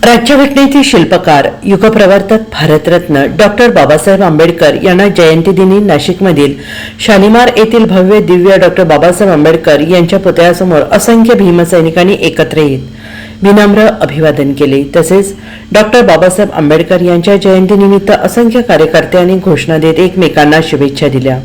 राज्यघटनेचे शिल्पकार युगप्रवर्तक भारतरत्न डॉक्टर बाबासाहेब आंबेडकर यांना जयंतीदिनी नाशिकमधील शालिमार येथील भव्य दिव्य डॉक्टर बाबासाहेब आंबेडकर यांच्या पुतळ्यासमोर असंख्य भीमसैनिकांनी एकत्र येत विनम्र अभिवादन केले। तसेच डॉक्टर बाबासाहेब आंबेडकर यांच्या जयंतीनिमित्त असंख्य कार्यकर्त्यांनी घोषणा देत एकमेकांना शुभेच्छा दिल्या।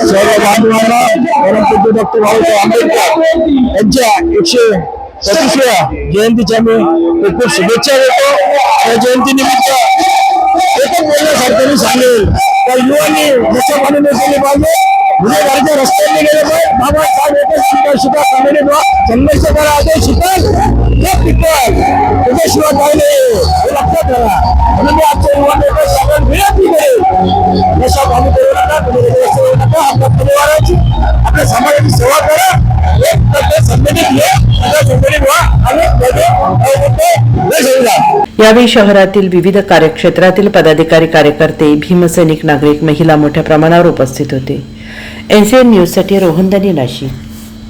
सर्व बांधवांना परमपूज्य डॉक्टर बाबासाहेब आंबेडकर यांच्या 125व्या जयंतीच्या मी खूप शुभेच्छा देतो। या जयंतीनिमित्त एकच बोलण्यासारखं मी सांगेल तर युवांनी नशापाणी केली पाहिजे, गुन्हेगारीच्या रस्त्याने गेले पाहिजे। बाबासाहेब एकच शिका सांगणे संघर्ष करा असे शिकल त्याच्याशिवाय काय नाही हे लक्षात ठेवा। म्हणून मी आजच्या युवांना सगळ्यांना विनंती करेल, नशापाणी करू नका, आपल्या परिवाराची आपल्या समाजाची सेवा करा, एक संघटित व्हा आणि यावेळी शहरातील विविध कार्यक्षेत्रातील पदाधिकारी कार्यकर्ते भीमसैनिक नागरिक महिला मोठ्या प्रमाणावर उपस्थित होते। NCN न्यूज साठी रोहन दानी, नाशिक।